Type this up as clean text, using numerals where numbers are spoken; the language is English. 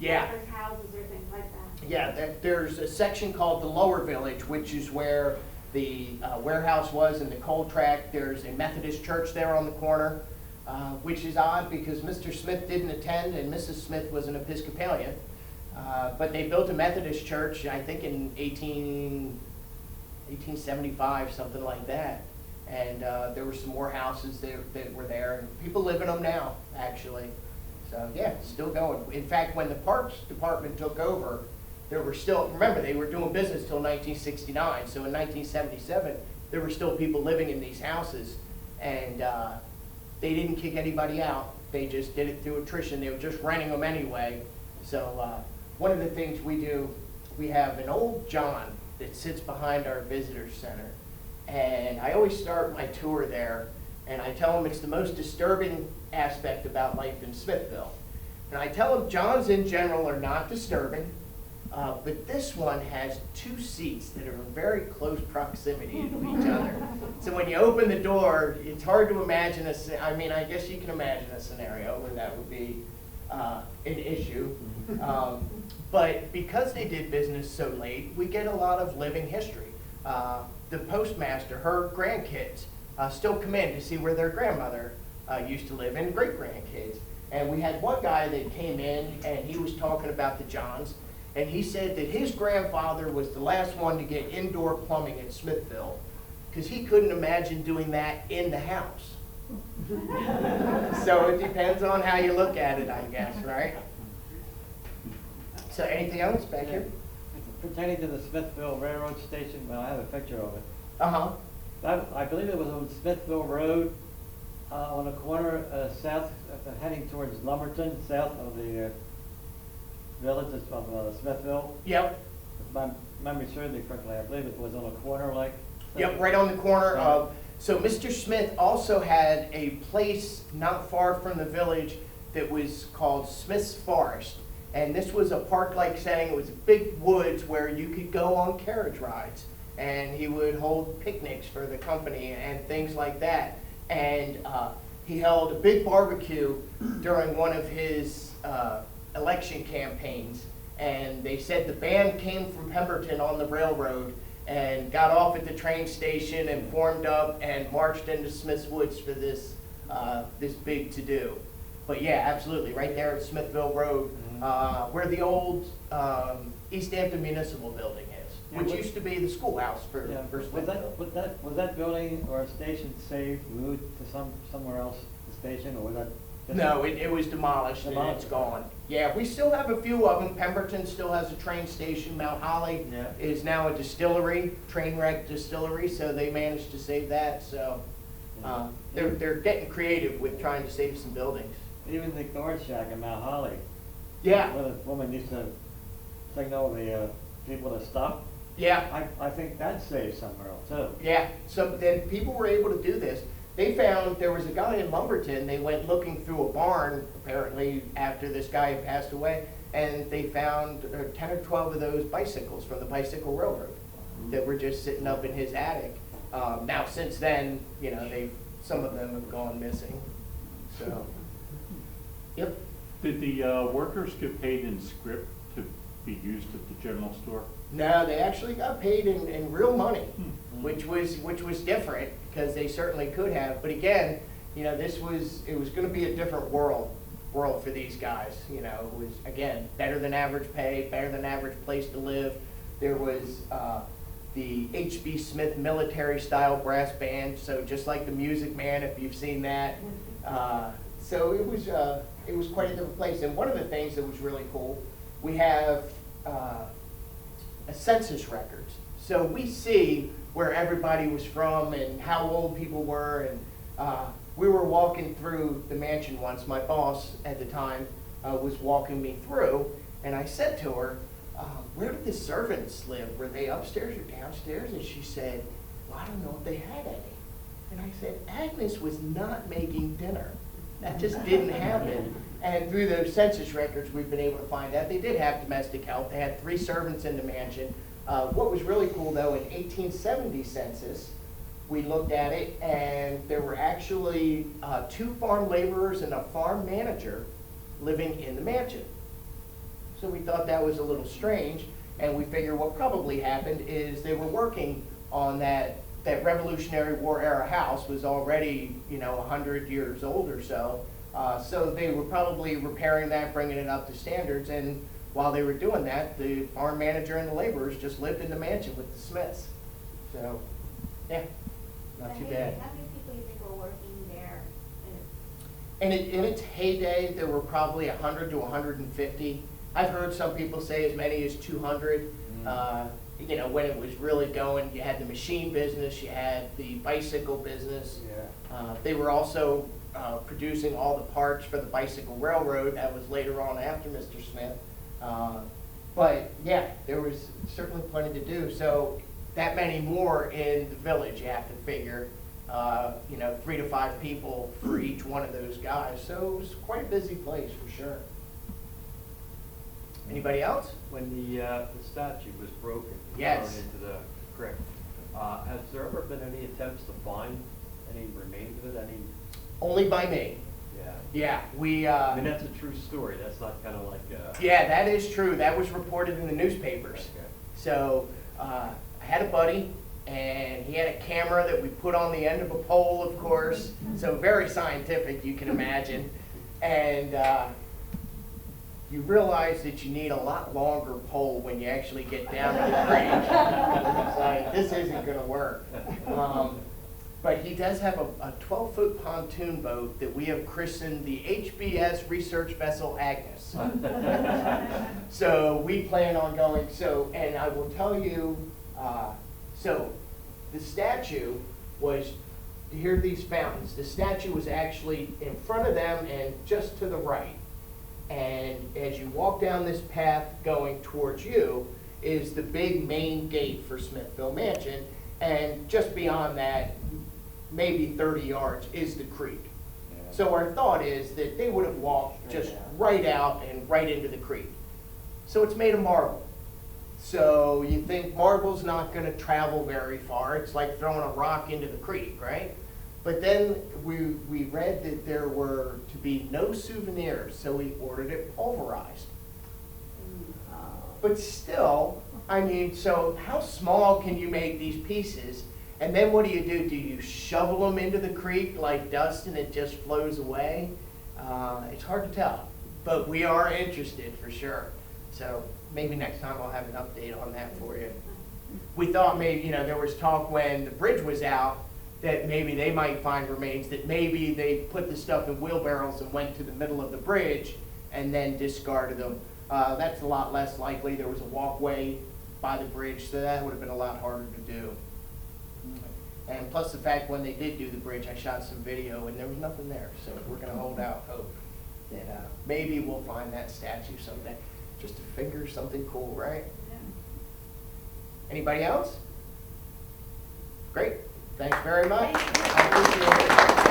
Yeah. There's houses or things like that. Yeah, there's a section called the Lower Village, which is where the warehouse was and the coal track. There's a Methodist church there on the corner, which is odd because Mr. Smith didn't attend and Mrs. Smith was an Episcopalian. But they built a Methodist church, I think in 1875, something like that. And there were some more houses that were there, and people live in them now, actually. So yeah, still going. In fact, when the Parks Department took over, there were still, remember, they were doing business till 1969. So in 1977, there were still people living in these houses, and they didn't kick anybody out. They just did it through attrition. They were just renting them anyway. So one of the things we do, we have an old John that sits behind our visitor center. And I always start my tour there, and I tell them it's the most disturbing aspect about life in Smithville. And I tell them Johns in general are not disturbing, but this one has two seats that are in very close proximity to each other. So when you open the door, it's hard to imagine I mean, I guess you can imagine a scenario where that would be an issue. But because they did business so late, we get a lot of living history. The postmaster, her grandkids, still come in to see where their grandmother used to live, and great-grandkids. And we had one guy that came in, and he was talking about the Johns, and he said that his grandfather was the last one to get indoor plumbing in Smithville, because he couldn't imagine doing that in the house. So it depends on how you look at it, I guess, right? So anything else back here? Pertaining to the Smithville Railroad Station, well, I have a picture of it. Uh-huh. I believe it was on Smithville Road, on the corner south, heading towards Lumberton, south of the village of Smithville. Yep. If my memory serves me correctly, I believe it was on a corner like. Yep, right on the corner of, so Mr. Smith also had a place not far from the village that was called Smith's Forest. And this was a park-like setting. It was big woods where you could go on carriage rides. And he would hold picnics for the company and things like that. And he held a big barbecue during one of his election campaigns. And they said the band came from Pemberton on the railroad and got off at the train station and formed up and marched into Smith's Woods for this, this big to-do. But yeah, absolutely, right there at Smithville Road, where the old East Hampton Municipal Building is, which used to be the schoolhouse for Smithville. Was that building or station saved, moved to somewhere else, the station, or was that? No, it was demolished and it's gone. Yeah, we still have a few of them. Pemberton still has a train station. Mount Holly is now a distillery, train wreck distillery, so they managed to save that. So they're getting creative with trying to save some buildings. Even the guard shack in Mount Holly. Yeah. Where the woman used to signal the people to stop. Yeah. I think that's saved somewhere else too. Yeah, so then people were able to do this. They found there was a guy in Lumberton, they went looking through a barn, apparently after this guy had passed away, and they found 10 or 12 of those bicycles from the Bicycle Railroad that were just sitting up in his attic. Now since then, you know, some of them have gone missing, so, yep. Did the workers get paid in scrip to be used at the general store? No, they actually got paid in real money, which was different because they certainly could have. But again, you know, it was going to be a different world for these guys. You know, it was again better than average pay, better than average place to live. There was the H.B. Smith military style brass band, so just like the Music Man, if you've seen that. So it was quite a different place. And one of the things that was really cool, we have a census records. So we see where everybody was from and how old people were. And we were walking through the mansion once. My boss at the time was walking me through, and I said to her, where did the servants live? Were they upstairs or downstairs? And she said, well, I don't know if they had any. And I said, Agnes was not making dinner. That just didn't happen. And through those census records, we've been able to find out they did have domestic help. They had 3 servants in the mansion. What was really cool, though, in 1870 census, we looked at it, and there were actually 2 farm laborers and a farm manager living in the mansion. So we thought that was a little strange, and we figured what probably happened is they were working on that Revolutionary War era house was already, 100 years old or so. So they were probably repairing that, bringing it up to standards, and while they were doing that, the farm manager and the laborers just lived in the mansion with the Smiths. So, yeah, not too bad. How many people you think were working there? And in its heyday, there were probably 100 to 150. I've heard some people say as many as 200. When it was really going, you had the machine business, you had the bicycle business. Yeah. They were also producing all the parts for the bicycle railroad. That was later on after Mr. Smith. But yeah, there was certainly plenty to do. So that many more in the village, you have to figure. 3 to 5 people for each one of those guys. So it was quite a busy place for sure. Anybody else? When the statue was broken, Yes. thrown into the creek, has there ever been any attempts to find any remains of it? Only by me. Yeah. Yeah, we. I mean, that's a true story. That's not kind of like. Yeah, that is true. That was reported in the newspapers. Okay. So I had a buddy, and he had a camera that we put on the end of a pole, of course. So very scientific, you can imagine. And you realize that you need a lot longer pole when you actually get down to the creek. It's like, this isn't going to work. But he does have a 12-foot pontoon boat that we have christened the HBS Research Vessel Agnes. So we plan on going, and I will tell you, so the statue was, here are these fountains. The statue was actually in front of them and just to the right. And as you walk down this path going towards you is the big main gate for Smithville Mansion. And just beyond that, maybe 30 yards, is the creek. Yeah. So our thought is that they would have walked just right out and right into the creek. So it's made of marble. So you think marble's not going to travel very far. It's like throwing a rock into the creek, right? But then we read that there were to be no souvenirs, so we ordered it pulverized. But still, I mean, so how small can you make these pieces? And then what do? Do you shovel them into the creek like dust and it just flows away? It's hard to tell, but we are interested for sure. So maybe next time I'll have an update on that for you. We thought maybe, there was talk when the bridge was out that maybe they might find remains, that maybe they put the stuff in wheelbarrows and went to the middle of the bridge and then discarded them. That's a lot less likely. There was a walkway by the bridge, so that would have been a lot harder to do. And plus the fact when they did do the bridge, I shot some video and there was nothing there. So we're going to hold out hope that maybe we'll find that statue someday. Just to figure something cool, right? Yeah. Anybody else? Great. Thanks very much. Thank you. I appreciate it.